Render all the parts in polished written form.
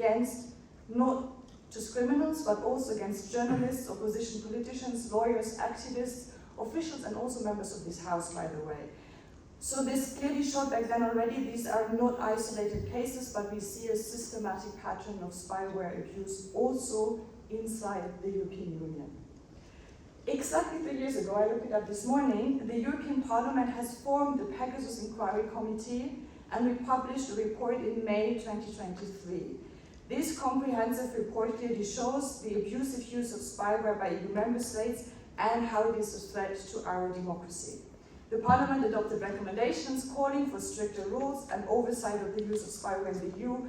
against not just criminals, but also against journalists, opposition politicians, lawyers, activists, officials, and also members of this House, by the way. So this clearly showed back then already these are not isolated cases, but we see a systematic pattern of spyware abuse also inside the European Union. Exactly 3 years ago, I looked it up this morning, the European Parliament has formed the Pegasus Inquiry Committee, and we published a report in May 2023. This comprehensive report clearly shows the abusive use of spyware by EU member states and how it is a threat to our democracy. The Parliament adopted recommendations calling for stricter rules and oversight of the use of spyware in the EU,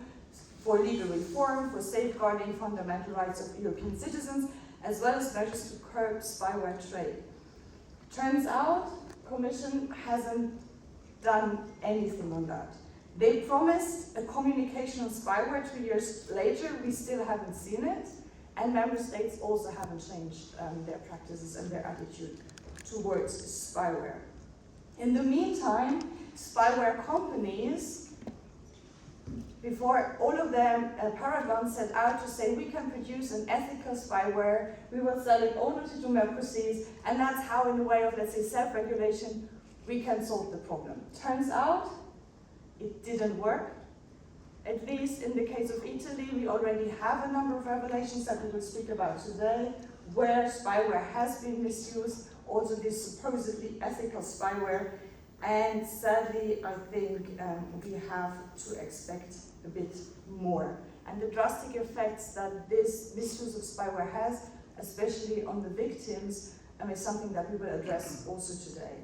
for legal reform, for safeguarding fundamental rights of European citizens, as well as measures to curb spyware trade. Turns out, the Commission hasn't done anything on that. They promised a communication on spyware 2 years later, we still haven't seen it, and member states also haven't changed their practices and their attitude towards spyware. In the meantime, spyware companies, before all of them, Paragon set out to say we can produce an ethical spyware, we will sell it only to democracies, and that's how, in a way of, let's say, self-regulation, we can solve the problem. Turns out, it didn't work. At least in the case of Italy, we already have a number of revelations that we will speak about today, where spyware has been misused, also this supposedly ethical spyware, and sadly, I think we have to expect a bit more. And the drastic effects that this misuse of spyware has, especially on the victims, is something that we will address also today.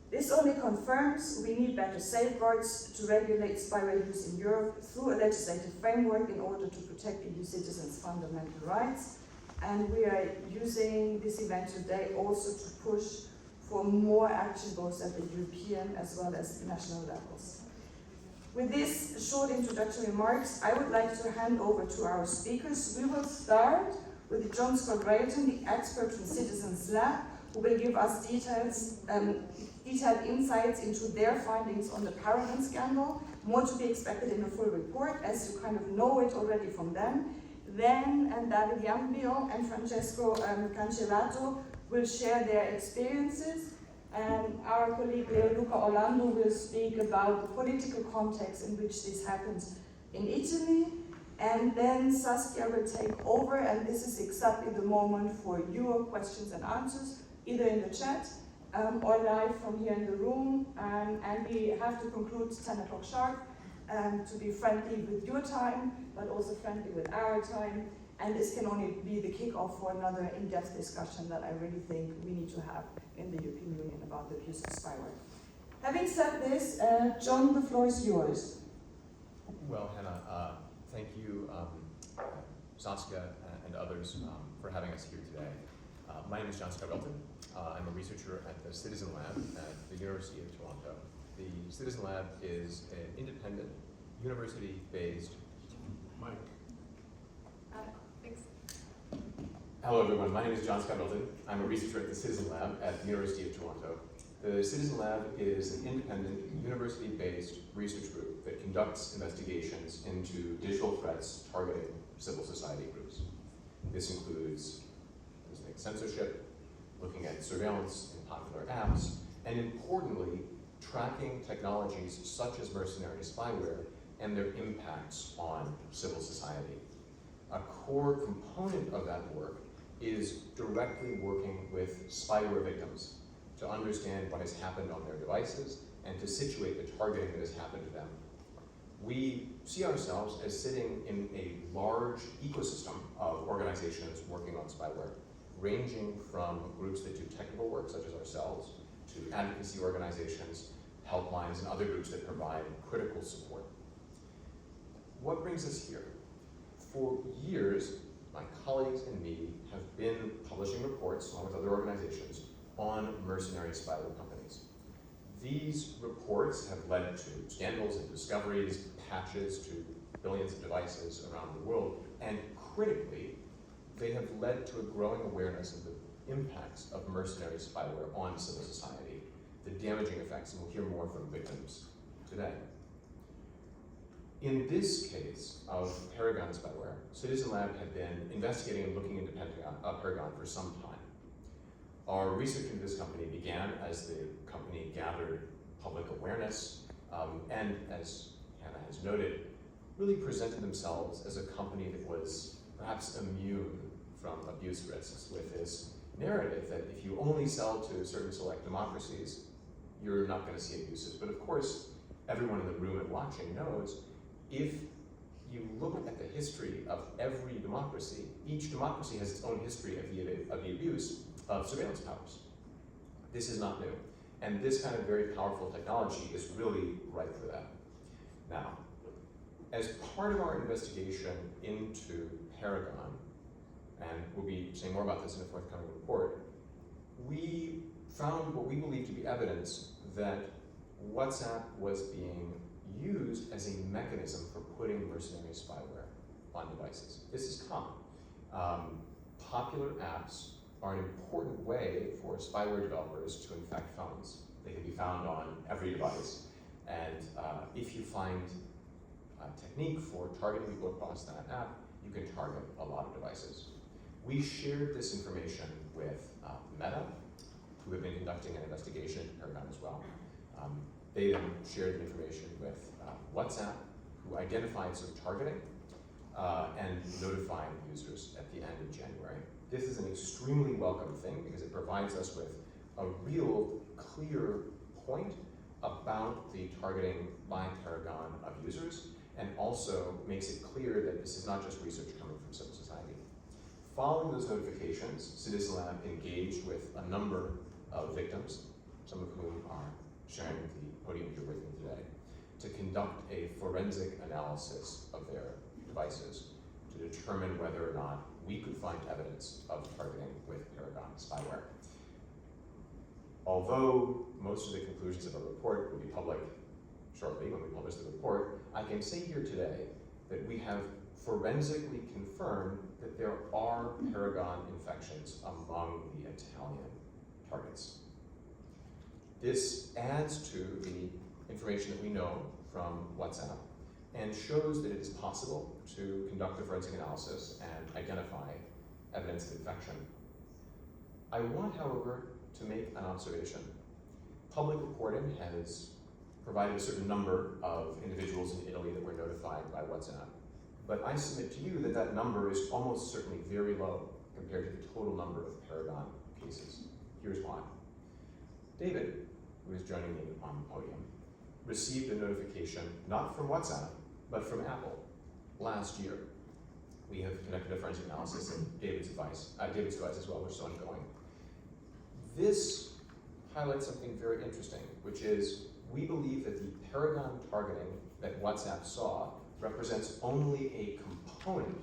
This only confirms we need better safeguards to regulate spyware use in Europe through a legislative framework in order to protect EU citizens' fundamental rights. And we are using this event today also to push for more action both at the European as well as national levels. With these short introductory remarks, I would like to hand over to our speakers. We will start with John Scott-Railton, the expert from Citizens Lab, who will give us detailed insights into their findings on the Paragon scandal, more to be expected in a full report, as you kind of know it already from them. Then David Yambio and Francesco Cancellato will share their experiences, and our colleague Leoluca Orlando will speak about the political context in which this happened in Italy, and then Saskia will take over, and this is exactly the moment for your questions and answers, either in the chat or live from here in the room, and we have to conclude 10 o'clock sharp to be friendly with your time, but also friendly with our time, and this can only be the kickoff for another in-depth discussion that I really think we need to have in the European Union about the abuse of spyware. Having said this, John, the floor is yours. Well, Hannah, thank you, Saskia and others for having us here today. My name is John Scott-Railton. I'm a researcher at the Citizen Lab at the University of Toronto. The Citizen Lab is an independent, university-based... Mike. Thanks. Hello, everyone. My name is John Scott-Railton. I'm a researcher at the Citizen Lab at the University of Toronto. The Citizen Lab is an independent, university-based research group that conducts investigations into digital threats targeting civil society groups. This includes censorship, looking at surveillance in popular apps, and importantly, tracking technologies such as mercenary spyware and their impacts on civil society. A core component of that work is directly working with spyware victims to understand what has happened on their devices and to situate the targeting that has happened to them. We see ourselves as sitting in a large ecosystem of organizations working on spyware, ranging from groups that do technical work, such as ourselves, to advocacy organizations, helplines, and other groups that provide critical support. What brings us here? For years, my colleagues and me have been publishing reports, along with other organizations, on mercenary spyware companies. These reports have led to scandals and discoveries, patches to billions of devices around the world, and critically, they have led to a growing awareness of the impacts of mercenary spyware on civil society, the damaging effects, and we'll hear more from victims today. In this case of Paragon spyware, Citizen Lab had been investigating and looking into Paragon for some time. Our research into this company began as the company gathered public awareness and, as Hannah has noted, really presented themselves as a company that was perhaps immune from abuse risks, with this narrative that if you only sell to certain select democracies, you're not going to see abuses. But of course, everyone in the room and watching knows if you look at the history of every democracy, each democracy has its own history of the abuse of surveillance powers. This is not new. And this kind of very powerful technology is really ripe for that. Now, as part of our investigation into Paragon, and we'll be saying more about this in a forthcoming report, we found what we believe to be evidence that WhatsApp was being used as a mechanism for putting mercenary spyware on devices. This is common. Popular apps are an important way for spyware developers to infect phones. They can be found on every device. And if you find a technique for targeting people across that app, you can target a lot of devices. We shared this information with Meta, who have been conducting an investigation into Paragon as well. They then shared the information with WhatsApp, who identified some targeting and notified users at the end of January. This is an extremely welcome thing because it provides us with a real clear point about the targeting by Paragon of users, and also makes it clear that this is not just research coming from civil society. Following those notifications, Citizen Lab engaged with a number of victims, some of whom are sharing the podium here with me today, to conduct a forensic analysis of their devices to determine whether or not we could find evidence of targeting with Paragon spyware. Although most of the conclusions of our report will be public shortly when we publish the report, I can say here today that we have forensically confirmed that there are Paragon infections among the Italian targets. This adds to the information that we know from WhatsApp and shows that it is possible to conduct a forensic analysis and identify evidence of infection. I want, however, to make an observation. Public reporting has provided a certain number of individuals in Italy that were notified by WhatsApp, but I submit to you that that number is almost certainly very low compared to the total number of Paragon cases. Here's why. David, who is joining me on the podium, received a notification not from WhatsApp, but from Apple last year. We have conducted a forensic analysis of David's device as well, which is ongoing. This highlights something very interesting, which is we believe that the Paragon targeting that WhatsApp saw represents only a component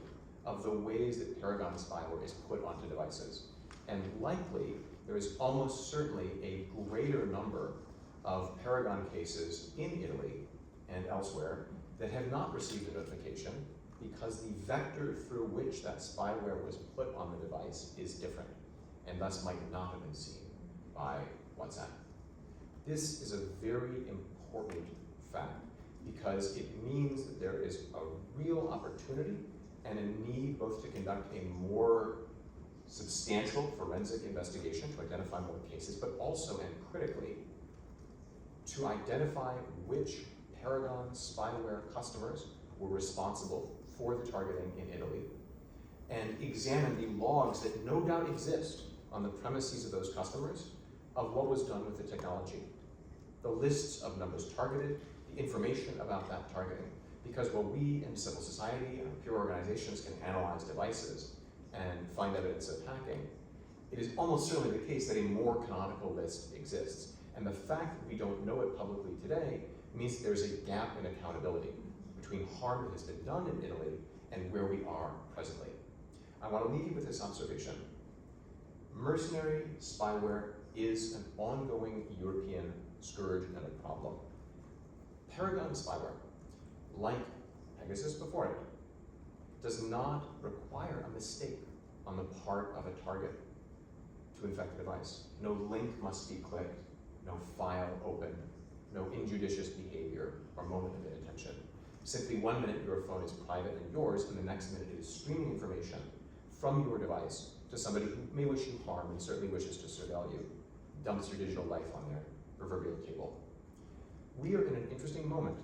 of the ways that Paragon spyware is put onto devices. And likely, there is almost certainly a greater number of Paragon cases in Italy and elsewhere that have not received a notification because the vector through which that spyware was put on the device is different and thus might not have been seen by WhatsApp. This is a very important fact because it means that there is a real opportunity and a need both to conduct a more substantial forensic investigation to identify more cases, but also, and critically, to identify which Paragon spyware customers were responsible for the targeting in Italy, and examine the logs that no doubt exist on the premises of those customers of what was done with the technology. The lists of numbers targeted, the information about that targeting. Because while we in civil society and peer organizations can analyze devices and find evidence of hacking, it is almost certainly the case that a more canonical list exists. And the fact that we don't know it publicly today means that there's a gap in accountability between harm that has been done in Italy and where we are presently. I want to leave you with this observation. Mercenary spyware is an ongoing European scourge and a problem. Paragon spyware, like Pegasus before it, does not require a mistake on the part of a target to infect the device. No link must be clicked, no file opened, no injudicious behavior or moment of inattention. Simply 1 minute your phone is private and yours, and the next minute it is streaming information from your device to somebody who may wish you harm and certainly wishes to surveil you, dumps your digital life on their proverbial cable. We are in an interesting moment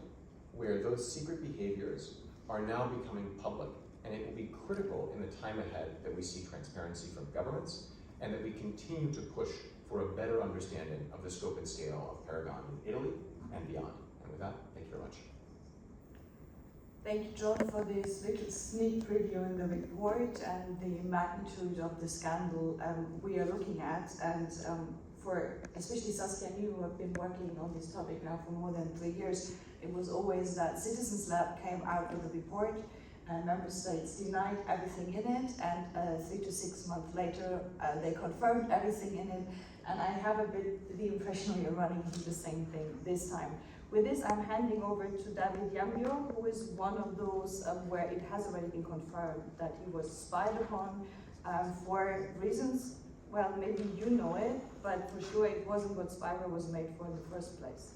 where those secret behaviors are now becoming public, and it will be critical in the time ahead that we see transparency from governments and that we continue to push for a better understanding of the scope and scale of Paragon in Italy and beyond. And with that, thank you very much. Thank you, John, for this little sneak preview in the report and the magnitude of the scandal we are looking at. And for especially Saskia and you who have been working on this topic now for more than 3 years, it was always that Citizens Lab came out with a report and member states denied everything in it, and 3 to 6 months later they confirmed everything in it. And I have a bit the impression we are running into the same thing this time. With this, I'm handing over to David Yambio, who is one of those where it has already been confirmed that he was spied upon for reasons, well, maybe you know it, but for sure it wasn't what Spyware was made for in the first place.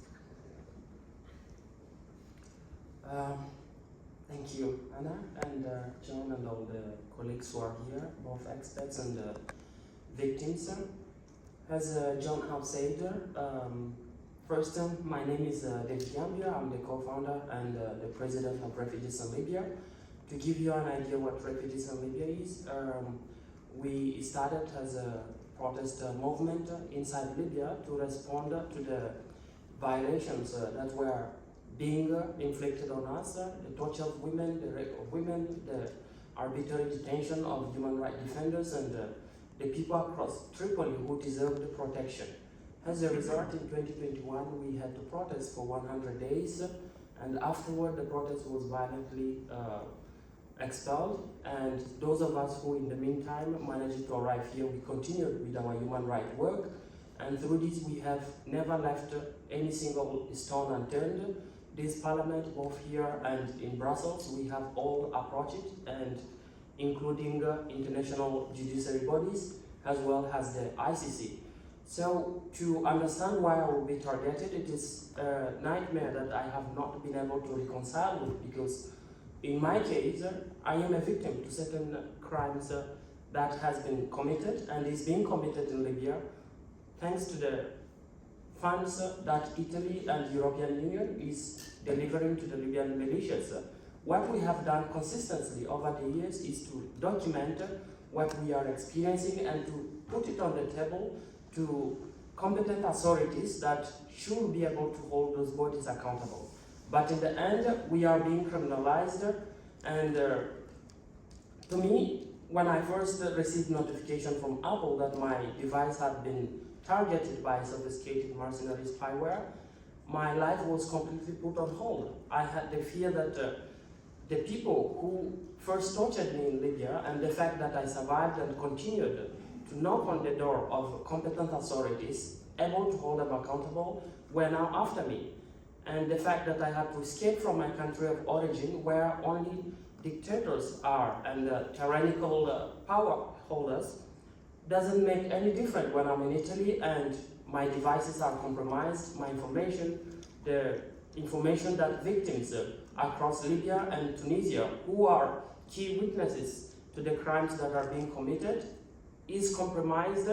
Thank you, Anna, and John, and all the colleagues who are here, both experts and victims. As John has said, first, my name is David Yambio. I'm the co-founder and the president of Refugees in Libya. To give you an idea what Refugees in Libya is, we started as a protest movement inside Libya to respond to the violations that were being inflicted on us, the torture of women, the rape of women, the arbitrary detention of human rights defenders, and the people across Tripoli who deserved protection. As a result, in 2021, we had to protest for 100 days, and afterward, the protest was violently expelled. And those of us who, in the meantime, managed to arrive here, we continued with our human rights work. And through this, we have never left any single stone unturned. This parliament, both here and in Brussels, we have all approached it, and including international judiciary bodies, as well as the ICC. So, to understand why I will be targeted, it is a nightmare that I have not been able to reconcile with, because in my case, I am a victim to certain crimes that has been committed and is being committed in Libya, thanks to the funds that Italy and European Union is delivering to the Libyan militias. What we have done consistently over the years is to document what we are experiencing and to put it on the table to competent authorities that should be able to hold those bodies accountable. But in the end, we are being criminalized, and to me, when I first received notification from Apple that my device had been targeted by sophisticated mercenary spyware, my life was completely put on hold. I had the fear that the people who first tortured me in Libya, and the fact that I survived and continued to knock on the door of competent authorities, able to hold them accountable, were now after me. And the fact that I had to escape from my country of origin, where only dictators are and tyrannical power holders, doesn't make any difference when I'm in Italy and my devices are compromised, my information, the information that victims across Libya and Tunisia, who are key witnesses to the crimes that are being committed, is compromised,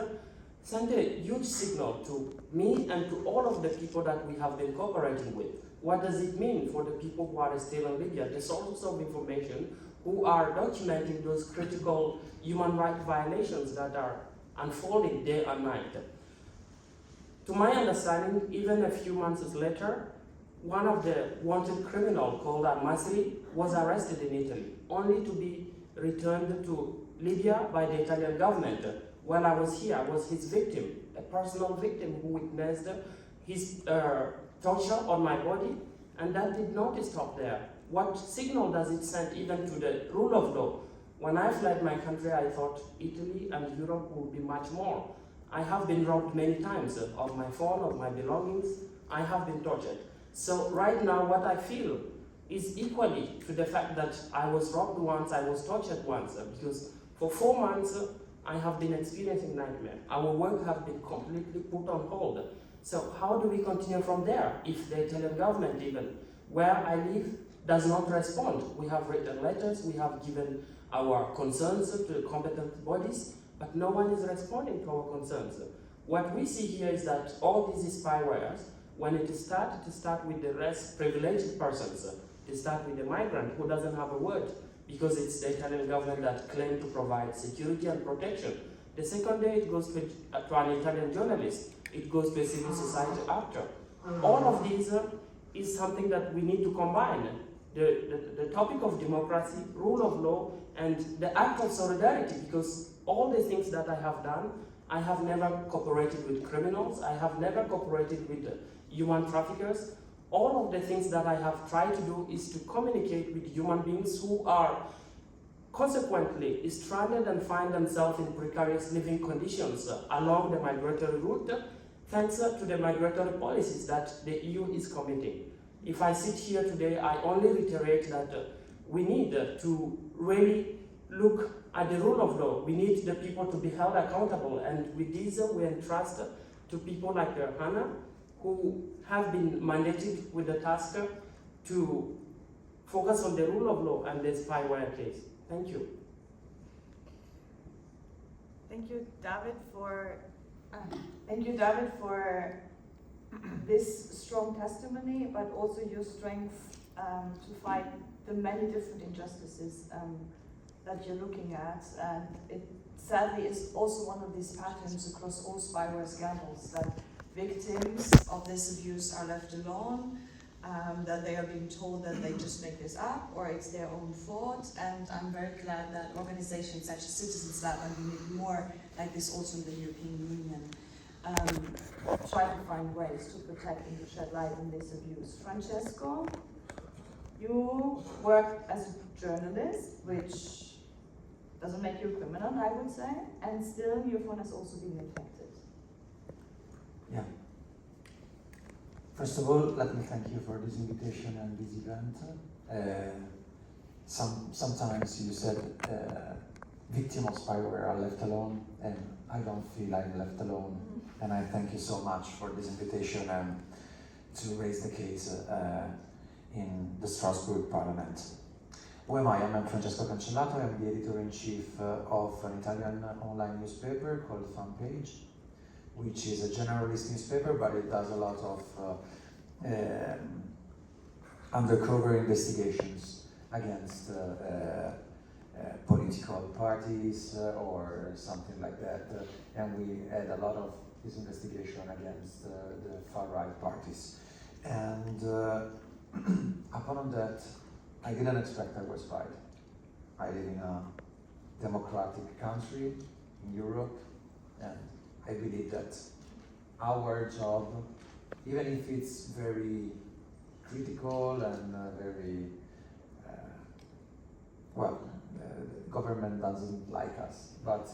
send a huge signal to me and to all of the people that we have been cooperating with. What does it mean for the people who are still in Libya, the sources of information who are documenting those critical human rights violations that are unfolding day and night? To my understanding, even a few months later, one of the wanted criminals called Al-Masri was arrested in Italy, only to be returned to Libya by the Italian government. While I was here, I was his victim, a personal victim who witnessed his torture on my body, and that did not stop there. What signal does it send even to the rule of law? When I fled my country, I thought Italy and Europe would be much more. I have been robbed many times of my phone, of my belongings. I have been tortured. So right now, what I feel is equally to the fact that I was robbed once, I was tortured once, because for 4 months, I have been experiencing nightmare. Our work has been completely put on hold. So how do we continue from there if the Italian government even, where I live, does not respond. We have written letters, we have given our concerns to the competent bodies, but no one is responding to our concerns. What we see here is that all these spywares, when it started to start with the less privileged persons, to start with the migrant who doesn't have a word, because it's the Italian government that claims to provide security and protection. The second day it goes to an Italian journalist, it goes to a civil society actor. All of these is something that we need to combine. The topic of democracy, rule of law, and the act of solidarity, because all the things that I have done, I have never cooperated with criminals, I have never cooperated with human traffickers. All of the things that I have tried to do is to communicate with human beings who are consequently stranded and find themselves in precarious living conditions along the migratory route, thanks to the migratory policies that the EU is committing. If I sit here today, I only reiterate that we need to really look at the rule of law. We need the people to be held accountable, and with this we entrust to people like Hannah, who have been mandated with the task to focus on the rule of law and the spyware case. Thank you. Thank you, David, for this strong testimony, but also your strength to fight the many different injustices that you're looking at. And it sadly is also one of these patterns across all spyware scandals, that victims of this abuse are left alone, that they are being told that they just make this up or it's their own fault. And I'm very glad that organizations such as Citizens Lab, and we need more like this also in the European Union, try to find ways to protect and to shed light on this abuse. Francesco, you work as a journalist, which doesn't make you a criminal, I would say, and still your phone has also been infected. Yeah. First of all, let me thank you for this invitation and this event. Sometimes you said victims of spyware are left alone, and I don't feel I'm left alone. Mm-hmm. And I thank you so much for this invitation and to raise the case in the Strasbourg Parliament. Who am I? I'm Francesco Cancellato. I'm the editor-in-chief of an Italian online newspaper called Fanpage, which is a generalist newspaper, but it does a lot of undercover investigations against political parties or something like that. And we had a lot of this investigation against the far-right parties. And upon that, I didn't expect I was spied. I live in a democratic country in Europe, and I believe that our job, even if it's very critical and very, the government doesn't like us, but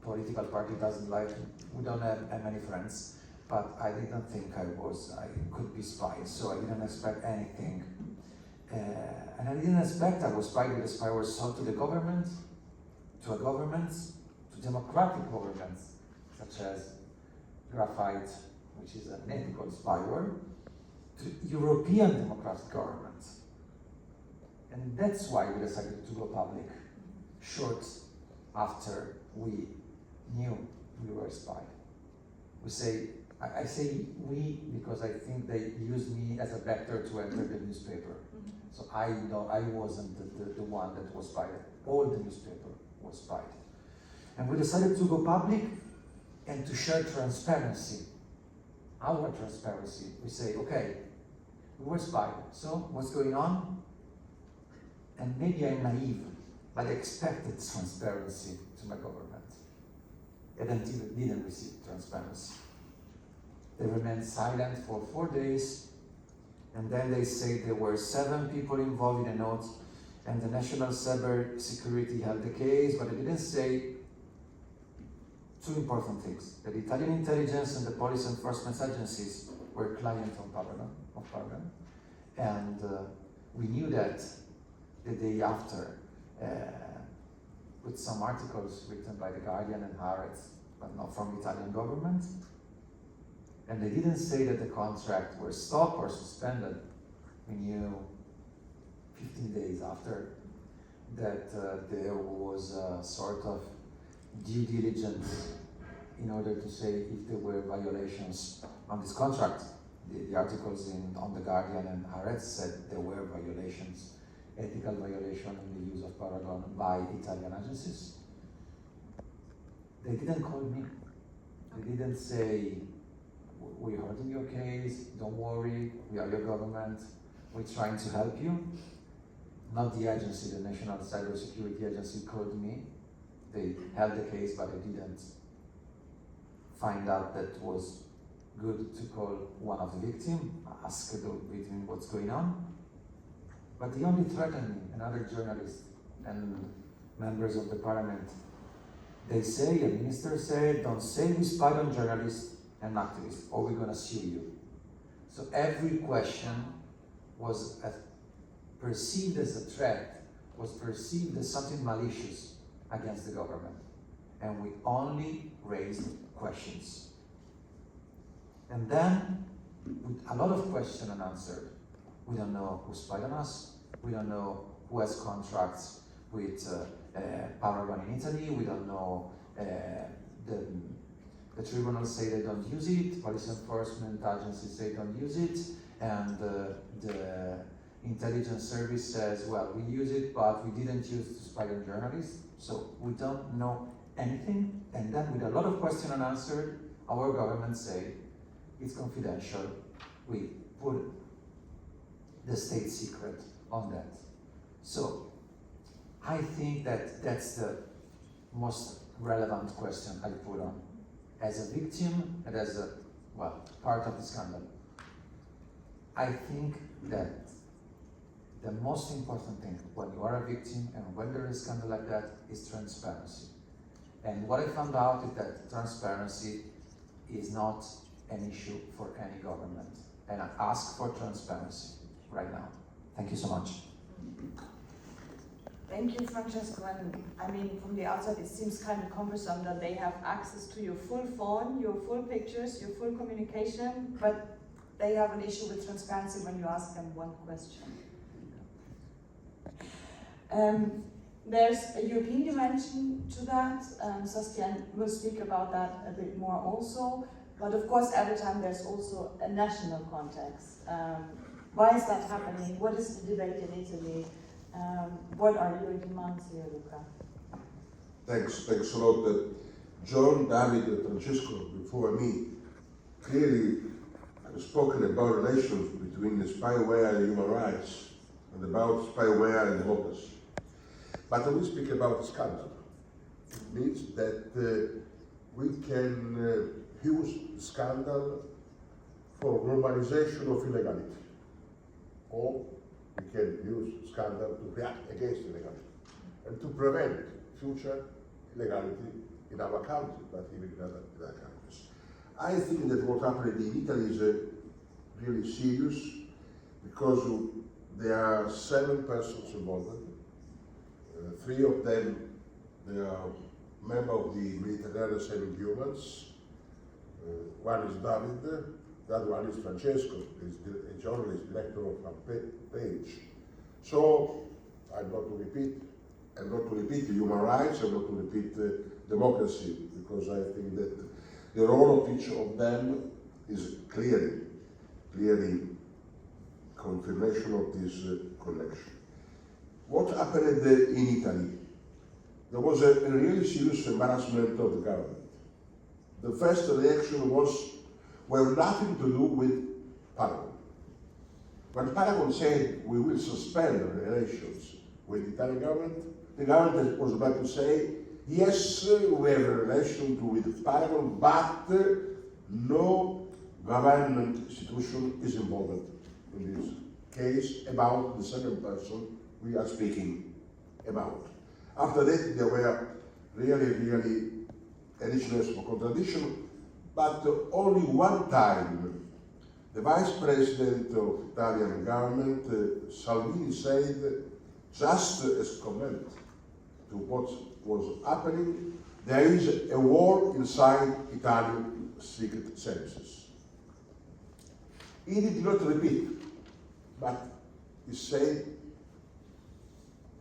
political party doesn't like, we don't have many friends, but I didn't think I could be spied, so I didn't expect anything. And I didn't expect I was spied with a spyware sold to the government, to democratic governments, such as Graphite, which is an ethical spyware, to European democratic governments. And that's why we decided to go public, short after we knew we were spied. I say we because I think they used me as a vector to enter the newspaper. Mm-hmm. So I wasn't the one that was spied. All the newspaper was spied. And we decided to go public and to share transparency. Our transparency. We say, okay, we were spied, so what's going on? And maybe I'm naive, but I expected transparency to my government. And then didn't receive transparency. They remained silent for 4 days, and then they say there were 7 people involved in a note, and the National Cyber Security held the case, but they didn't say 2 important things: that the Italian intelligence and the police enforcement agencies were clients of Paragon, and we knew that the day after with some articles written by The Guardian and Haaretz, but not from the Italian government. And they didn't say that the contract was stopped or suspended. We knew 15 days after, that there was a sort of due diligence in order to say if there were violations on this contract. The articles on The Guardian and Haaretz said there were violations, ethical violation in the use of Paragon by Italian agencies. They didn't call me. They didn't say, we heard in your case, don't worry, we are your government, we're trying to help you. Not the agency, the National Cybersecurity Agency called me. They held the case, but they didn't find out that it was good to call one of the victims, ask the victim what's going on. But they only threatened me, another journalist and members of the parliament. They say, a minister said, don't say we spied on journalists and activists, or we're gonna sue you. So every question was perceived as a threat, was perceived as something malicious against the government. And we only raised questions. And then, with a lot of questions unanswered, we don't know who spied on us, we don't know who has contracts with Paragon in Italy, we don't know, the tribunals say they don't use it, police enforcement agencies say don't use it, and the intelligence service says, well, we use it, but we didn't use it to spy on journalists, so we don't know anything. And then with a lot of questions unanswered, our government say, it's confidential, we put the state secret on that. So I think that that's the most relevant question I put on, as a victim and as a, well, part of the scandal. I think that the most important thing when you are a victim and when there is a scandal like that is transparency. And what I found out is that transparency is not an issue for any government. And I ask for transparency right now. Thank you so much. Thank you, Francesco. And I mean, from the outside, it seems kind of cumbersome that they have access to your full phone, your full pictures, your full communication, but they have an issue with transparency when you ask them one question. There's a European dimension to that. Saskia will speak about that a bit more also. But of course, every time there's also a national context. Why is that happening? What is the debate in Italy? What are your demands here, Luca? Thanks a lot. John, David, and Francesco, before me, clearly have spoken about relations between the spyware and human rights, and about spyware and democracy. But when we speak about scandal, it means that we can use scandal for normalization of illegality, or we can use scandal to react against illegality and to prevent future illegality in our country, but even in other countries. I think that what happened in Italy is really serious, because there are 7 persons involved. 3 of them, they are members of the Mediterranean Saving Humans. One is David, the other one is Francesco, is a journalist, director of Fanpage. So I'm not to repeat human rights, I'm not to repeat democracy, because I think that the role of each of them is clearly confirmation of this connection. What happened in Italy? There was a really serious embarrassment of the government. The first reaction was, well, nothing to do with Paragon. When Paragon said we will suspend relations with the Italian government, the government was about to say, yes, we have a relation with Paragon, but no government institution is involved in this case about the 2nd person we are speaking about. After that, there were really additional for contradiction, but only one time the Vice President of Italian government, Salvini, said, just as comment to what was happening, there is a war inside Italian secret services. He did not repeat, but he said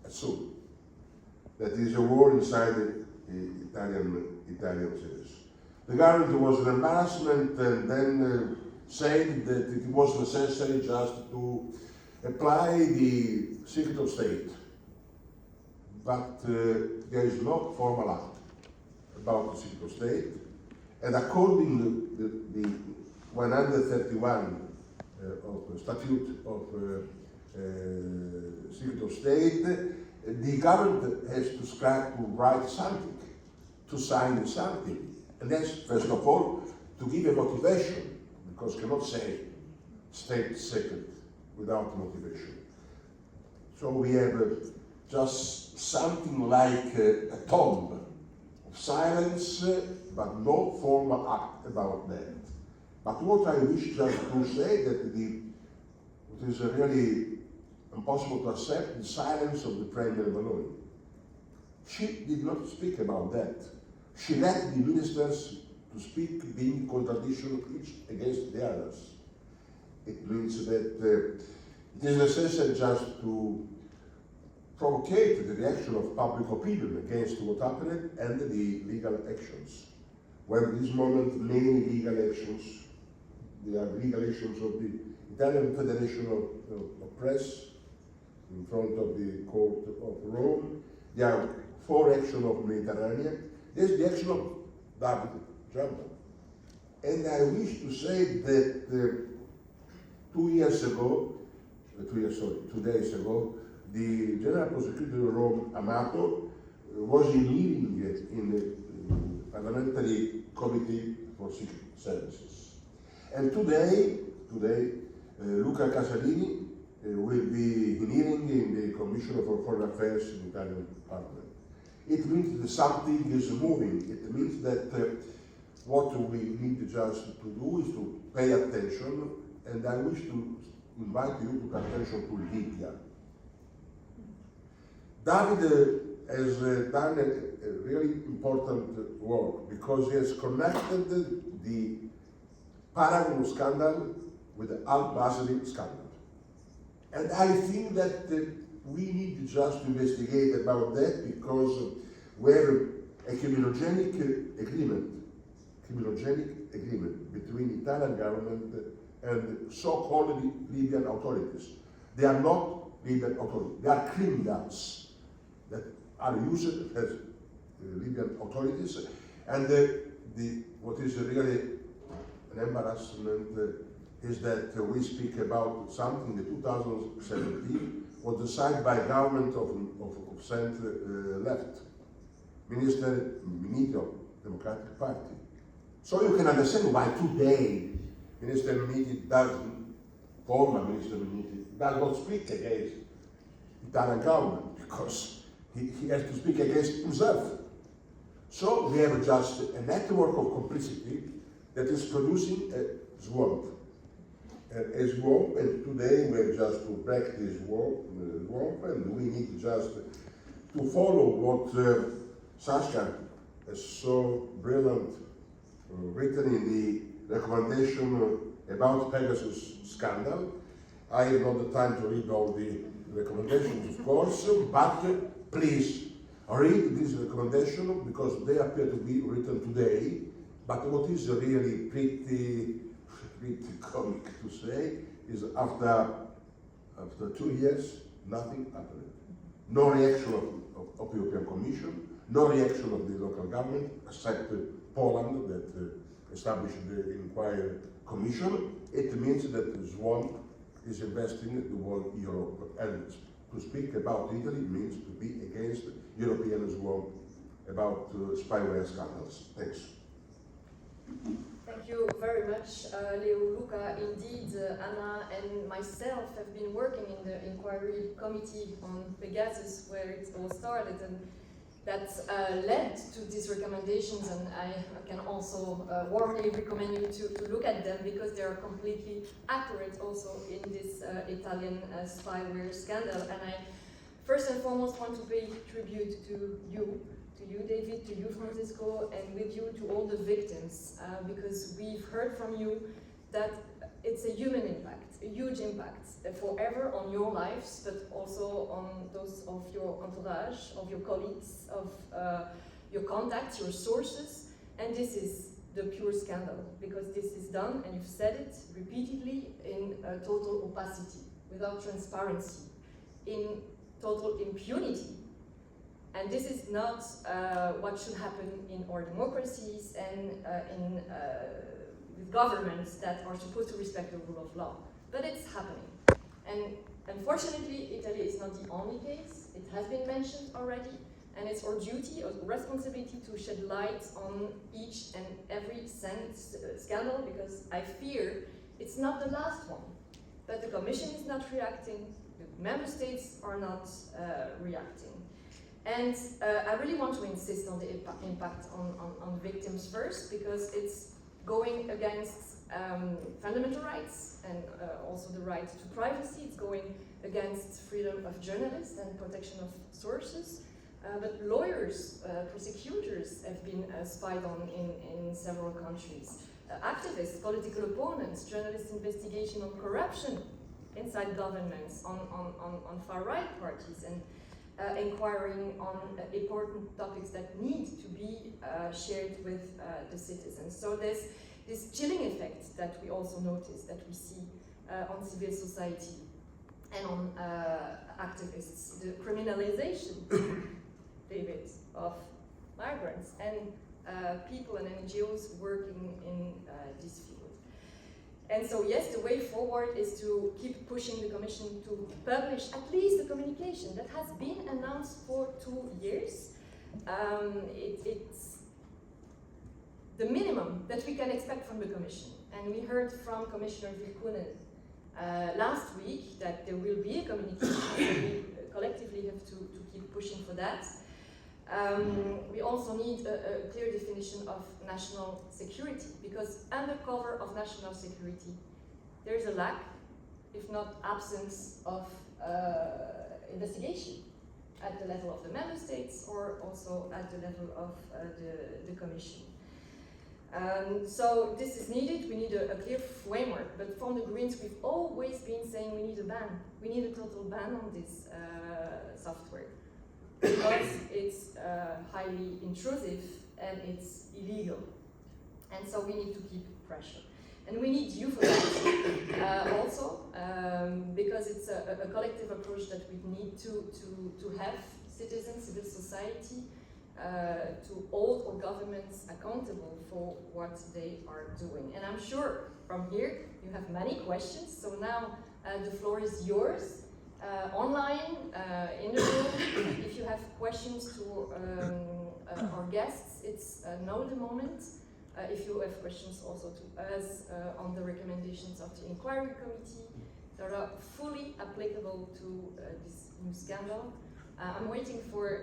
assume that there is a war inside the Italian cities. The government was an embarrassment and then said that it was necessary just to apply the secret of state. But there is no formal act about the secret of state. And according to the 131 of the Statute of Secret of State, the government has to write something, to sign something. And that's, first of all, to give a motivation, because you cannot say state secret without motivation. So we have just something like a tomb of silence, but no formal act about that. But what I wish just to say that it is really impossible to accept the silence of the Premier Meloni. She did not speak about that. She let the ministers to speak, being contradiction each against the others. It means that it is necessary just to provocate the reaction of public opinion against what happened and the legal actions. When at this moment many legal actions, there are legal actions of the Italian Federation of Press in front of the Court of Rome, there are 4 actions of Mediterranean, there's the action of David Yambio. And I wish to say that 2 days ago, the General Prosecutor of Rome, Amato, was in hearing in the Parliamentary Committee for Secret Services. And today, Luca Casalini will be in hearing in the Commission for Foreign Affairs in the Italian Parliament. It means that something is moving. It means that what we need just to do is to pay attention, and I wish to invite you to pay attention to Libya. David has done a really important work because he has connected the Paragon scandal with the Al-Basri scandal. And I think that we need just to investigate about that because we have a criminogenic agreement between Italian government and so-called Libyan authorities. They are not Libyan authorities, they are criminals that are used as Libyan authorities. And what is really an embarrassment is that we speak about something in 2017 was decided by government of center-left, Minister of Democratic Party. So you can understand why today Minister Minniti doesn't, former Minister Minniti, does not speak against Italian government because he has to speak against himself. So we have just a network of complicity that is producing a swamp. And today we have just to break this swamp, and we need just to follow what Saskia has so brilliant written in the recommendation about Pegasus scandal. I have not the time to read all the recommendations, of course, but please read this recommendation because they appear to be written today. But what is really pretty comic to say is after 2 years, nothing happened. No reaction of the European Commission, no reaction of the local government, except Poland that established the inquiry commission. It means that the swamp is investing the whole Europe. And to speak about Italy means to be against European swamp about spyware scandals. Thanks. Thank you very much, Leoluca. Indeed, Anna and myself have been working in the inquiry committee on Pegasus, where it all started, and that led to these recommendations. And I can also warmly recommend you to look at them because they are completely accurate also in this Italian spyware scandal. And I first and foremost want to pay tribute to you, David, to you, Francisco, and with you to all the victims, because we've heard from you that it's a human impact, a huge impact, forever on your lives, but also on those of your entourage, of your colleagues, of your contacts, your sources, and this is the pure scandal, because this is done, and you've said it repeatedly, in total opacity, without transparency, in total impunity. And this is not what should happen in our democracies and with governments that are supposed to respect the rule of law. But it's happening. And unfortunately, Italy is not the only case. It has been mentioned already. And it's our duty or responsibility to shed light on each and every scandal, because I fear it's not the last one. But the Commission is not reacting, the Member States are not reacting. And I really want to insist on the impact on victims first, because it's going against fundamental rights and also the right to privacy. It's going against freedom of journalists and protection of sources. But lawyers, prosecutors have been spied on in several countries. Activists, political opponents, journalists' investigation on corruption inside governments, on far-right parties, and inquiring on important topics that need to be shared with the citizens. So there's this chilling effect that we also notice, that we see on civil society and on activists, the criminalization, David, of migrants and people and NGOs working in this field. And so yes, the way forward is to keep pushing the Commission to publish at least the communication that has been announced for 2 years. It's the minimum that we can expect from the Commission. And we heard from Commissioner Virkkunen last week that there will be a communication. We collectively have to keep pushing for that. We also need a clear definition of national security, because under cover of national security, there is a lack, if not absence, of investigation at the level of the Member States or also at the level of the Commission. So this is needed. We need a clear framework, but from the Greens we've always been saying we need a ban. We need a total ban on this software, because it's highly intrusive and it's illegal. And so we need to keep pressure. And we need you for that also, because it's a collective approach that we need to have citizens, civil society, to hold our governments accountable for what they are doing. And I'm sure from here you have many questions, so now the floor is yours. Online, in the room, if you have questions to our guests, it's now the moment. If you have questions also to us on the recommendations of the inquiry committee that are fully applicable to this new scandal. I'm waiting for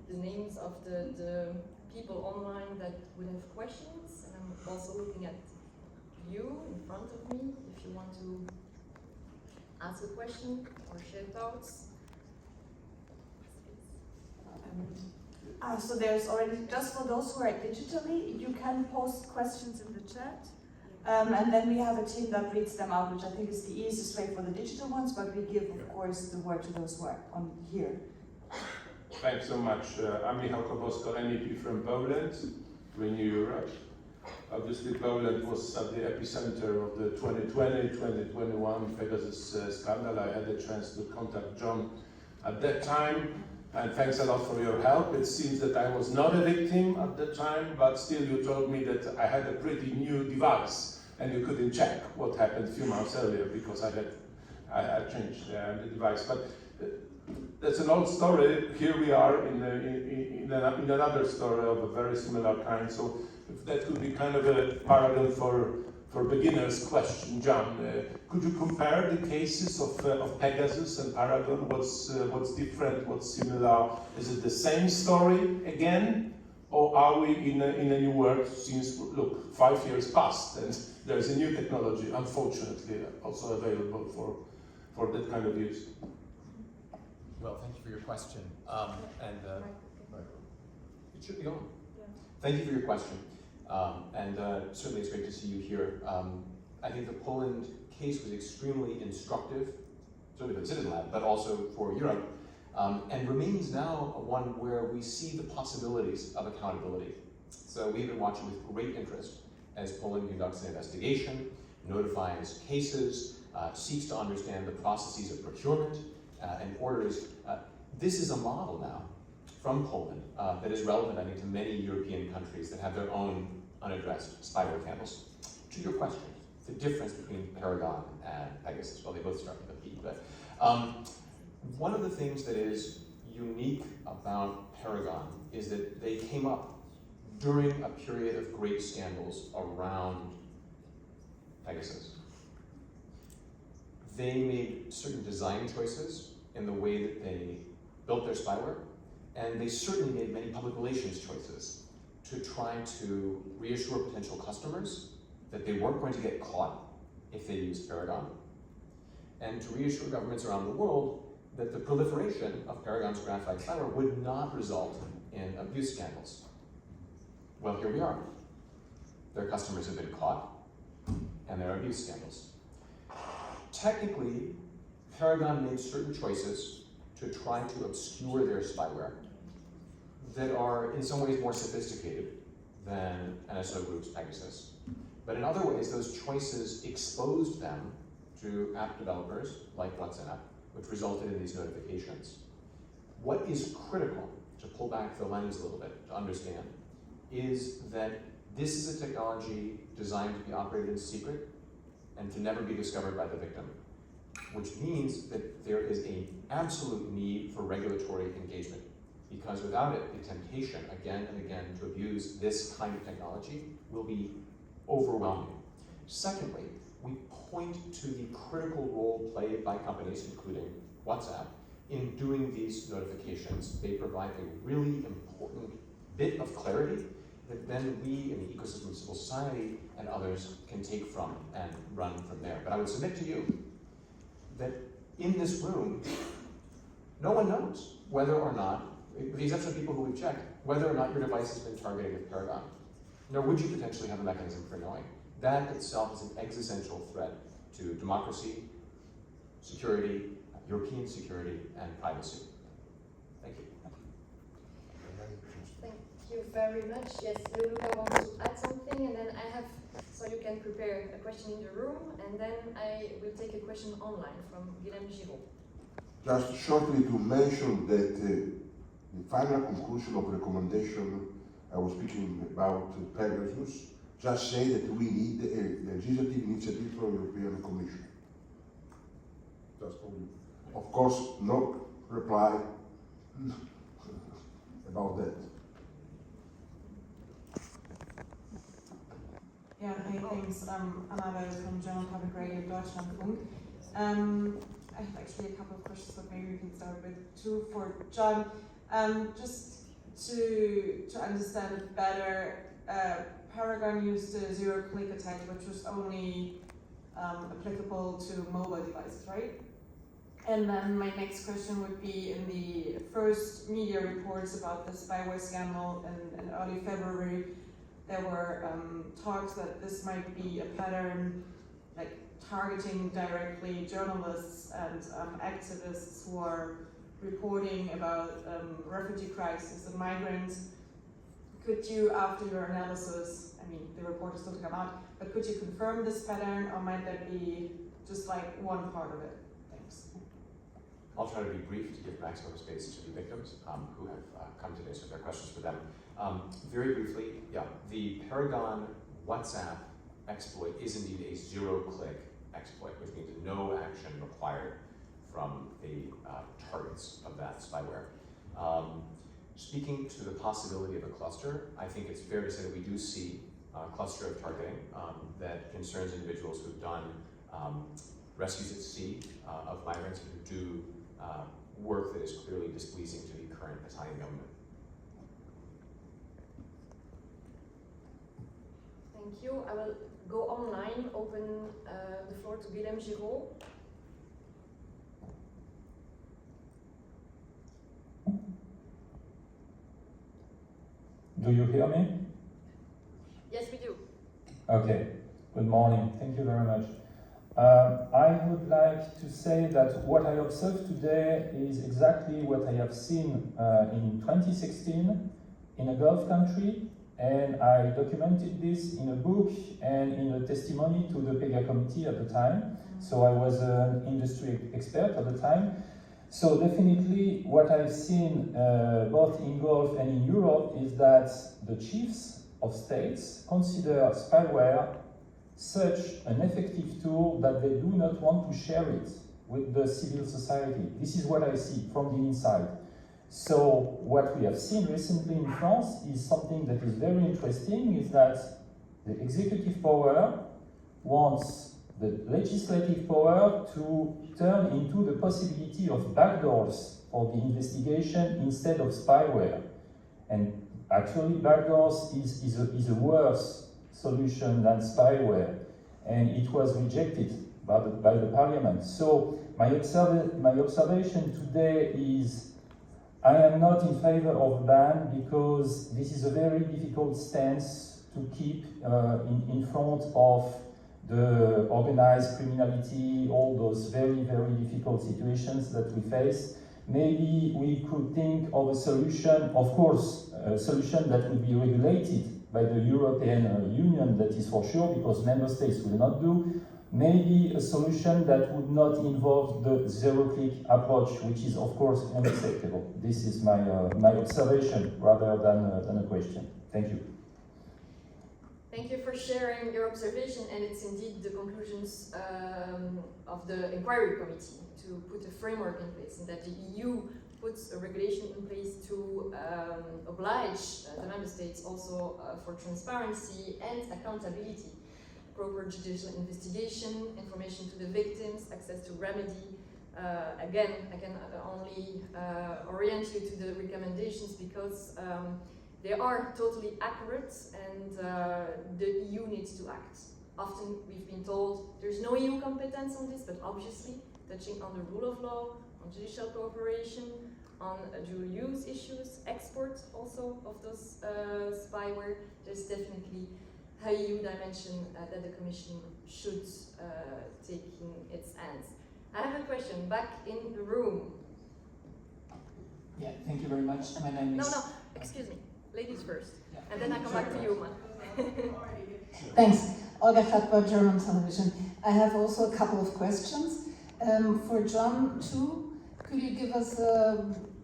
the names of the people online that would have questions, and I'm also looking at you in front of me if you want to ask a question or share thoughts. So there's already, just for those who are digitally, you can post questions in the chat. And then we have a team that reads them out, which I think is the easiest way for the digital ones, but we give, of course, the word to those who are on here. Thanks so much. I'm Michał Kobosko, MEP from Poland, Renew Europe. Obviously, Poland was at the epicenter of the 2020-2021 Pegasus scandal. I had the chance to contact John at that time, and thanks a lot for your help. It seems that I was not a victim at the time, but still you told me that I had a pretty new device, and you couldn't check what happened a few months earlier because I changed the device. But that's an old story. Here we are in another story of a very similar kind. So if that could be kind of a paragon for beginners question, John. Could you compare the cases of Pegasus and Paragon? What's different? What's similar? Is it the same story again, or are we in a new world? Since look, 5 years passed, and there's a new technology, unfortunately, also available for that kind of use. Well, thank you for your question. It should be on. Yeah. Thank you for your question. Certainly it's great to see you here. I think the Poland case was extremely instructive, certainly for the Citizen Lab, but also for Europe, and remains now one where we see the possibilities of accountability. So we've been watching with great interest as Poland conducts an investigation, notifies cases, seeks to understand the processes of procurement and orders. This is a model now from Poland that is relevant, I think, to many European countries that have their own unaddressed spyware scandals. To your question, the difference between Paragon and Pegasus, well, they both start with a P, but one of the things that is unique about Paragon is that they came up during a period of great scandals around Pegasus. They made certain design choices in the way that they built their spyware, and they certainly made many public relations choices to try to reassure potential customers that they weren't going to get caught if they used Paragon, and to reassure governments around the world that the proliferation of Paragon's graphite spyware would not result in abuse scandals. Well, here we are. Their customers have been caught, and there are abuse scandals. Technically, Paragon made certain choices to try to obscure their spyware that are in some ways more sophisticated than NSO Group's Pegasus. But in other ways, those choices exposed them to app developers like WhatsApp, which resulted in these notifications. What is critical, to pull back the lens a little bit to understand, is that this is a technology designed to be operated in secret and to never be discovered by the victim, which means that there is an absolute need for regulatory engagement, because without it, the temptation again and again to abuse this kind of technology will be overwhelming. Secondly, we point to the critical role played by companies, including WhatsApp, in doing these notifications. They provide a really important bit of clarity that then we in the ecosystem of civil society and others can take from and run from there. But I would submit to you that in this room, no one knows whether or not, with the exception of people who we've checked, whether or not your device has been targeted with Paragon. Nor would you potentially have a mechanism for knowing. That itself is an existential threat to democracy, security, European security, and privacy. Thank you. Thank you very much. Yes, Leoluca wants to add something, and then I have, so you can prepare a question in the room, and then I will take a question online from Guillaume Giraud. Just shortly to mention that the final conclusion of recommendation I was speaking about Pegasus just say that we need a legislative initiative from the European Commission. Just for you. Of course, no reply about that. Yeah, hey, thanks. Anna from German Public Radio Deutschlandfunk. I have actually a couple of questions, but maybe we can start with two for John. Just to understand it better, Paragon used a zero-click attack, which was only applicable to mobile devices, right? And then my next question would be, in the first media reports about the spyware scandal in early February, there were talks that this might be a pattern, like targeting directly journalists and activists who are reporting about refugee crisis and migrants. Could you, after your analysis, I mean, the report is still to come out, but could you confirm this pattern, or might that be just like one part of it? Thanks. I'll try to be brief to give maximum space to the victims who have come today, so if there are questions for them. Very briefly, yeah, the Paragon WhatsApp exploit is indeed a zero-click exploit, which means no action required from the targets of that spyware. Speaking to the possibility of a cluster, I think it's fair to say that we do see a cluster of targeting that concerns individuals who've done rescues at sea of migrants and who do work that is clearly displeasing to the current Italian government. Thank you. I will go online, open the floor to Guillaume Giraud. Do you hear me? Yes, we do. Okay. Good morning. Thank you very much. I would like to say that what I observed today is exactly what I have seen in 2016 in a Gulf country, and I documented this in a book and in a testimony to the Pega committee at the time. So I was an industry expert at the time. So definitely what I've seen both in Gulf and in Europe is that the chiefs of states consider spyware such an effective tool that they do not want to share it with the civil society. This is what I see from the inside. So what we have seen recently in France is something that is very interesting, is that the executive power wants the legislative power to turn into the possibility of backdoors for the investigation instead of spyware. And actually backdoors is a worse solution than spyware, and it was rejected by the parliament. So my observation today is I am not in favor of a ban because this is a very difficult stance to keep in front of the organized criminality, all those very, very difficult situations that we face. Maybe we could think of a solution, of course, a solution that would be regulated by the European Union, that is for sure, because member states will not do. Maybe a solution that would not involve the zero-click approach, which is of course unacceptable. This is my observation rather than a question. Thank you. Thank you for sharing your observation, and it's indeed the conclusions of the inquiry committee to put a framework in place, and that the EU puts a regulation in place to oblige the member states also for transparency and accountability, proper judicial investigation, information to the victims, access to remedy. Again, I can only orient you to the recommendations because they are totally accurate, and the EU needs to act. Often we've been told there's no EU competence on this, but obviously touching on the rule of law, on judicial cooperation, on dual use issues, export also of those spyware, there's definitely a EU dimension that the Commission should take in its hands. I have a question back in the room. Yeah, thank you very much. My name is... No, excuse me. Ladies first. Yeah. And then I come back to you, man. Thanks. Olga Fatwa, German television. I have also a couple of questions. For John, too, could you give us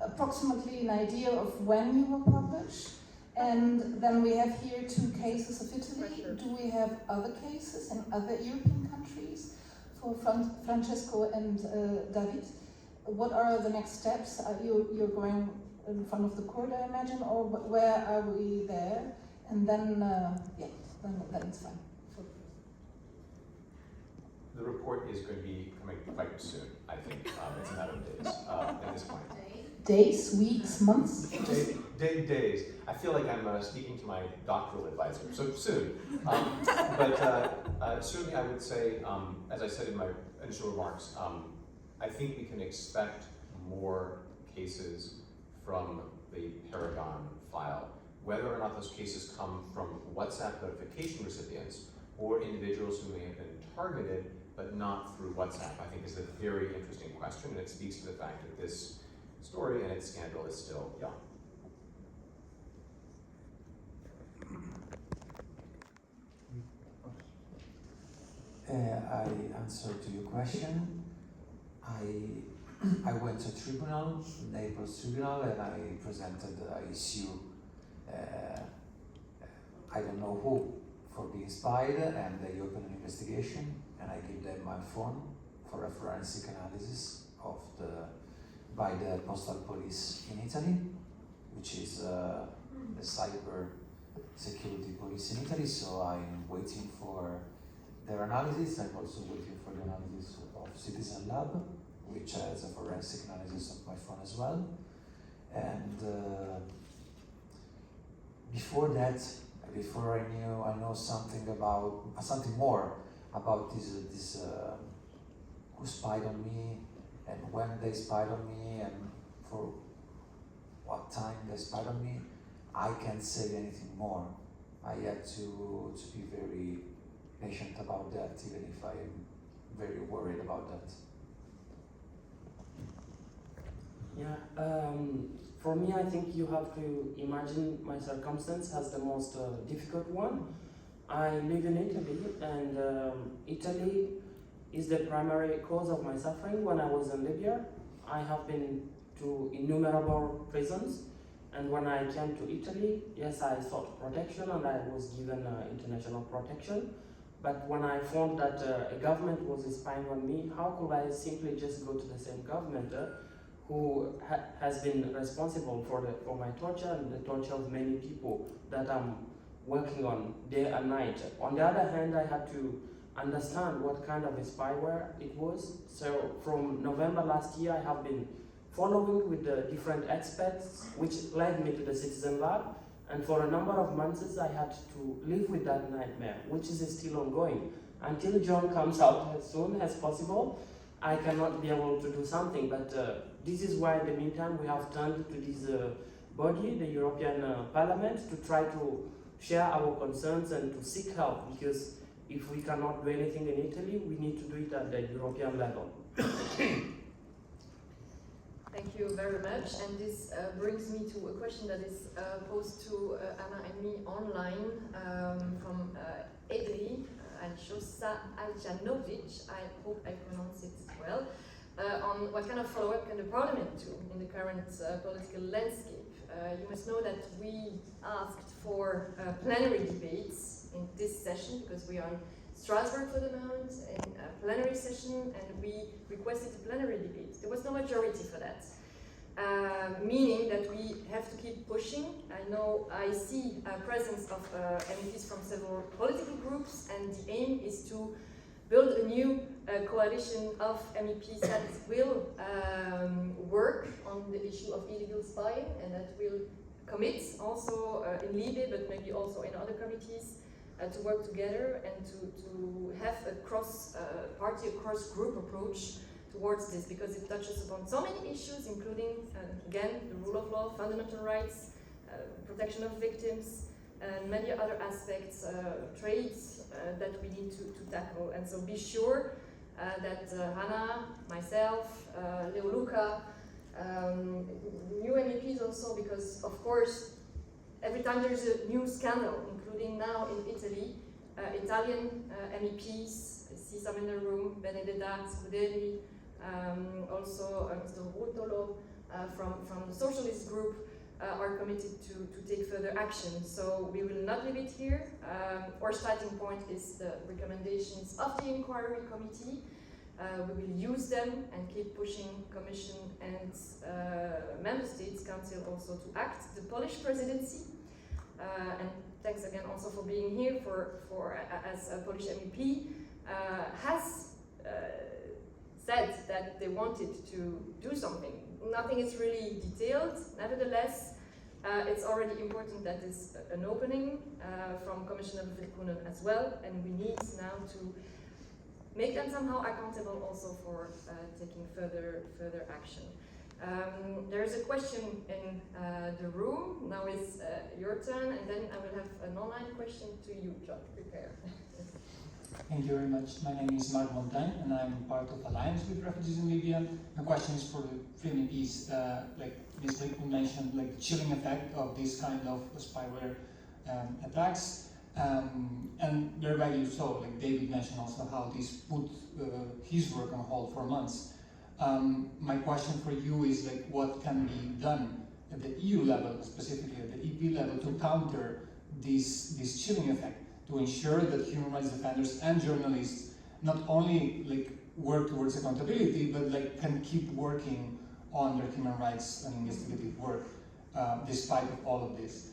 approximately an idea of when you will publish? And then we have here 2 cases of Italy. Do we have other cases in other European countries for Francesco and David? What are the next steps? You're going in front of the court, I imagine, or where are we there? And then, then it's fine. The report is going to be coming quite soon, I think. It's a matter of days at this point. Days, weeks, months? Days. I feel like I'm speaking to my doctoral advisor, so soon. But certainly I would say, as I said in my initial remarks, I think we can expect more cases from the Paragon file. Whether or not those cases come from WhatsApp notification recipients or individuals who may have been targeted but not through WhatsApp, I think is a very interesting question, and it speaks to the fact that this story and its scandal is still young. I answer to your question. I went to tribunal, Naples tribunal, and I presented the issue, I don't know who, for being spied, and they opened an investigation, and I give them my phone for a forensic analysis of by the postal police in Italy, which is the cyber security police in Italy. So I'm waiting for their analysis. I'm also waiting for the analysis of Citizen Lab, which has a forensic analysis of my phone as well. And before that, before I know something more about this who spied on me and when they spied on me and for what time they spied on me, I can't say anything more. I have to be very patient about that, even if I am very worried about that. Yeah, for me, I think you have to imagine my circumstance as the most difficult one. I live in Italy, and Italy is the primary cause of my suffering. When I was in Libya, I have been to innumerable prisons, and when I came to Italy, yes, I sought protection and I was given international protection. But when I found that a government was spying on me, how could I simply just go to the same government who has been responsible for my torture and the torture of many people that I'm working on day and night? On the other hand, I had to understand what kind of a spyware it was. So from November last year, I have been following with the different experts, which led me to the Citizen Lab. And for a number of months, I had to live with that nightmare, which is still ongoing. Until John comes out as soon as possible, I cannot be able to do something. But this is why, in the meantime, we have turned to this body, the European Parliament, to try to share our concerns and to seek help. Because if we cannot do anything in Italy, we need to do it at the European level. Thank you very much, and this brings me to a question that is posed to Anna and me online from Edri Aljanovic, I hope I pronounce it well, on what kind of follow-up can the Parliament do in the current political landscape. You must know that we asked for plenary debates in this session because we are in Strasbourg for the moment in a plenary session, and we requested a plenary debate. There was no majority for that, meaning that we have to keep pushing. I know I see a presence of MEPs from several political groups, and the aim is to build a new coalition of MEPs that will work on the issue of illegal spying, and that will commit also in Libya, but maybe also in other committees, to work together and to have a cross-party, cross-group approach towards this, because it touches upon so many issues, including, again, the rule of law, fundamental rights, protection of victims, and many other aspects, trades that we need to tackle. And so be sure that Hannah, myself, Leoluca, new MEPs also, because of course, every time there's a new scandal, including now in Italy, Italian MEPs, I see some in the room, Benedetta Scuderi, also Mr. Rutolo from the Socialist Group, are committed to take further action. So we will not leave it here. Our starting point is the recommendations of the Inquiry Committee. We will use them and keep pushing Commission and Member States Council also to act. The Polish presidency, and thanks again also for being here as a Polish MEP, has said that they wanted to do something. Nothing is really detailed. Nevertheless, it's already important that there's an opening from Commissioner Virkunen as well, and we need now to make them somehow accountable also for taking further action. There is a question in the room. Now is your turn, and then I will have an online question to you, John. Prepare. Thank you very much. My name is Mark Montaigne, and I'm part of Alliance with Refugees in Libya. My question is for the three MEPs. Like Ms. Bricmont mentioned, like the chilling effect of this kind of spyware attacks. And thereby you saw, like David mentioned also, how this put his work on hold for months. My question for you is, like, what can be done at the EU level, specifically at the EP level, to counter this chilling effect, to ensure that human rights defenders and journalists not only like work towards accountability, but like can keep working on their human rights and investigative work despite of all of this.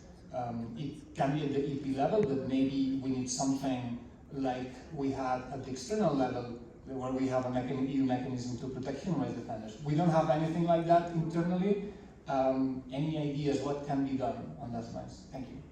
It can be at the EP level, but maybe we need something like we had at the external level, where we have a EU mechanism to protect human rights defenders. We don't have anything like that internally. Any ideas what can be done on that lines? Thank you.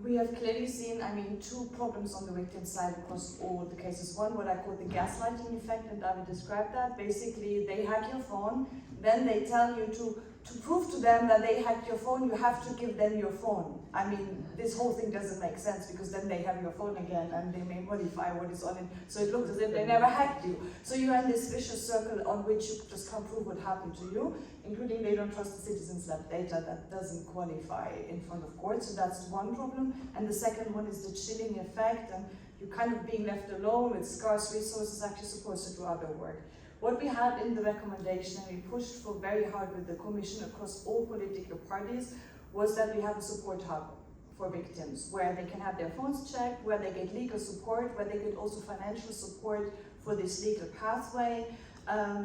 We have clearly seen, two problems on the victim side across all the cases. One, what I call the gaslighting effect, and David described that. Basically, they hack your phone, then they tell you to to prove to them that they hacked your phone, you have to give them your phone. I mean, this whole thing doesn't make sense because then they have your phone again and they may modify what is on it. So it looks as if they never hacked you. So you're in this vicious circle on which you just can't prove what happened to you, including they don't trust the Citizens Lab data that doesn't qualify in front of court. So that's one problem. And the second one is the chilling effect, and you're kind of being left alone with scarce resources actually supposed to do other work. What we had in the recommendation, and we pushed for very hard with the Commission across all political parties, was that we have a support hub for victims, where they can have their phones checked, where they get legal support, where they get also financial support for this legal pathway,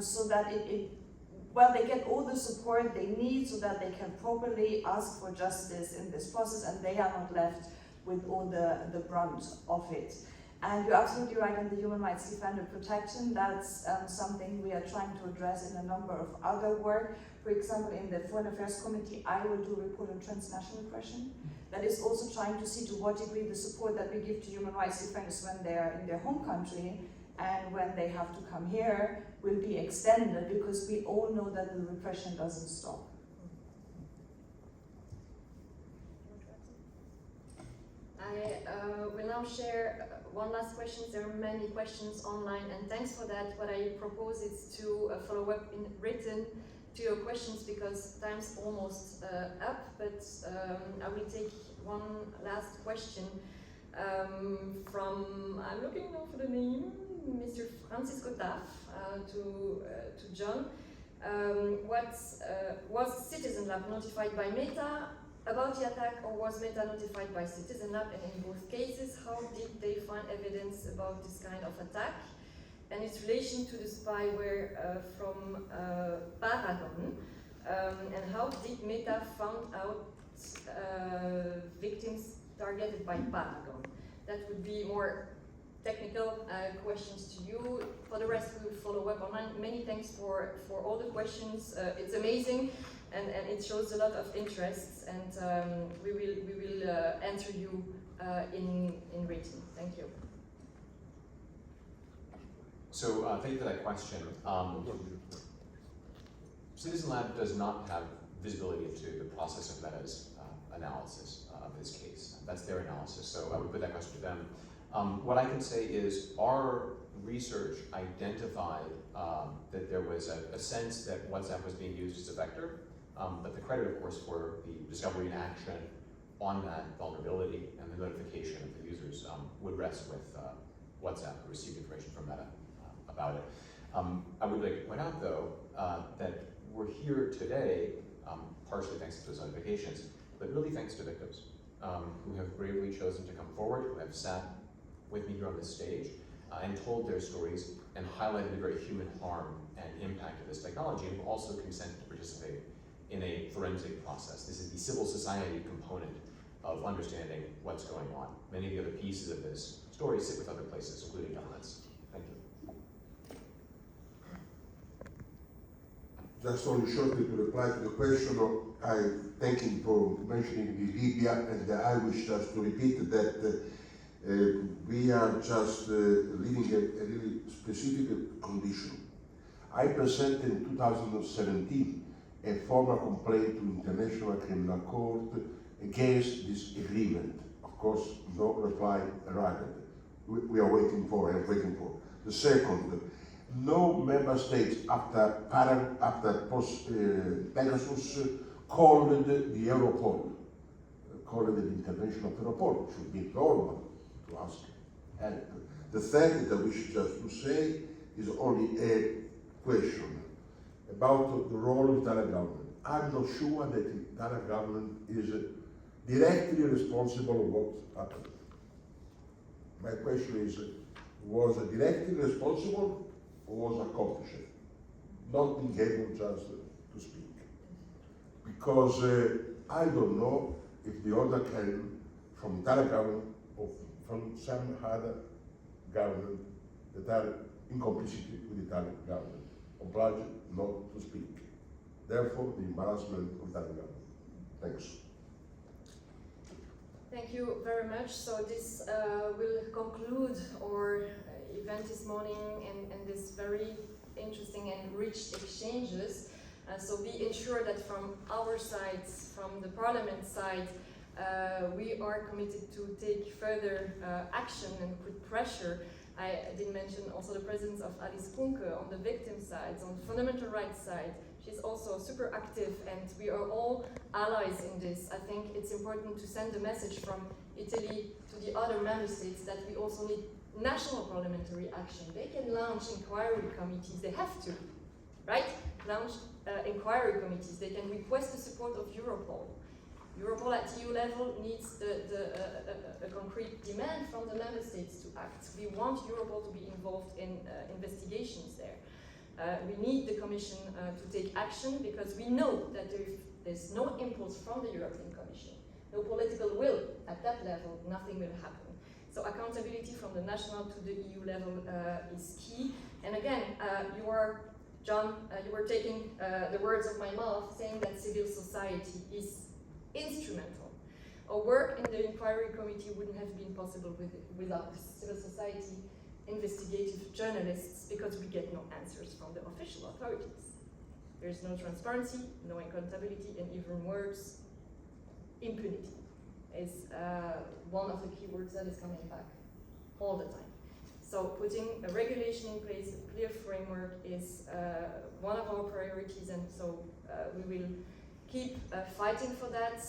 so that they get all the support they need so that they can properly ask for justice in this process and they are not left with all the brunt of it. And you're absolutely right on the human rights defender protection. That's something we are trying to address in a number of other work. For example, in the Foreign Affairs Committee, I will do a report on transnational oppression. That is also trying to see to what degree the support that we give to human rights defenders when they are in their home country and when they have to come here will be extended, because we all know that the repression doesn't stop. I will now share one last question. There are many questions online, and thanks for that. What I propose is to follow up in written to your questions, because time's almost up, but I will take one last question from, I'm looking now for the name, Mr. Francisco Taff, to John. Was Citizen Lab notified by Meta about the attack, or was Meta notified by Citizen Lab? And in both cases, how did they find evidence about this kind of attack and its relation to the spyware from Paragon? And how did Meta find out victims targeted by Paragon? That would be more technical questions to you. For the rest, we will follow up online. Many thanks for all the questions. It's amazing. And it shows a lot of interest, and we will answer you in written. Thank you. So thank you for that question. Citizen Lab does not have visibility into the process of Meta's analysis of this case. That's their analysis, so I would put that question to them. What I can say is our research identified that there was a sense that WhatsApp was being used as a vector. But the credit, of course, for the discovery and action on that vulnerability and the notification of the users would rest with WhatsApp, who received information from Meta about it. I would like to point out, though, that we're here today, partially thanks to those notifications, but really thanks to victims who have bravely chosen to come forward, who have sat with me here on this stage and told their stories and highlighted the very human harm and impact of this technology, and who also consented to participate in a forensic process. This is the civil society component of understanding what's going on. Many of the other pieces of this story sit with other places, including governments. Thank you. Just only shortly to reply to the question, I thank you for mentioning the Libya, and I wish just to repeat that we are just living a really specific condition. I presented in 2017 a formal complaint to International Criminal Court against this agreement. Of course, no reply arrived. We are waiting for, I'm waiting for. The second, no member states after Pegasus called the Europol, called the intervention of Europol. It should be normal to ask help. The third that we should just to say is only a question about the role of the Italian government. I'm not sure that the Italian government is directly responsible for what happened. My question is, was it directly responsible or was accomplished? Not being able just to speak. Because I don't know if the order came from Italian government or from some other government that are in complicity with the Italian government, obliged not to speak. Therefore, the embarrassment of Italian government. Thanks. Thank you very much. So this will conclude our event this morning and this very interesting and rich exchanges. So we ensure that from our side, from the Parliament side, we are committed to take further action and put pressure. I did mention also the presence of Alice Kunke on the victim side, on the fundamental rights side. She's also super active, and we are all allies in this. I think it's important to send a message from Italy to the other member states that we also need national parliamentary action. They can launch inquiry committees, they have to, right? Launch inquiry committees, they can request the support of Europol. Europol at EU level needs a concrete demand from the member states to act. We want Europol to be involved in investigations there. We need the Commission to take action because we know that there's no impulse from the European Commission, no political will at that level, nothing will happen. So accountability from the national to the EU level is key. And again, John, you were taking the words of my mouth, saying that civil society is instrumental. Our work in the inquiry committee wouldn't have been possible without civil society, investigative journalists, because we get no answers from the official authorities. There's no transparency, no accountability, and even worse, impunity is one of the keywords that is coming back all the time. So putting a regulation in place, a clear framework, is one of our priorities, and so we will keep fighting for that.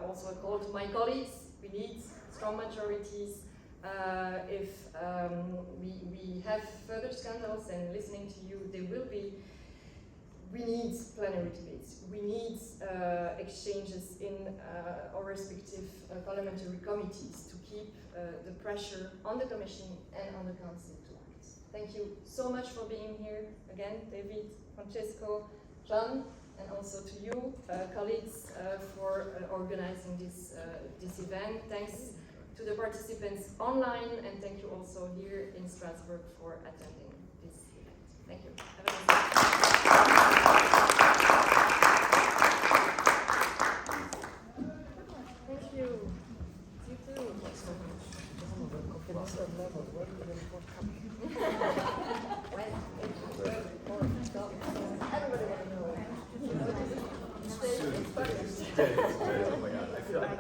Also a call to my colleagues, we need strong majorities. If we have further scandals, and listening to you, there will be, we need plenary debates. We need exchanges in our respective parliamentary committees to keep the pressure on the Commission and on the Council to act. Thank you so much for being here. Again, David, Francesco, John, and also to you, colleagues, for organizing this event. Thanks to the participants online, and thank you also here in Strasbourg for attending this event. Thank you. Have a nice day. Thank you. You too. Everybody want to know. Oh my God, I feel like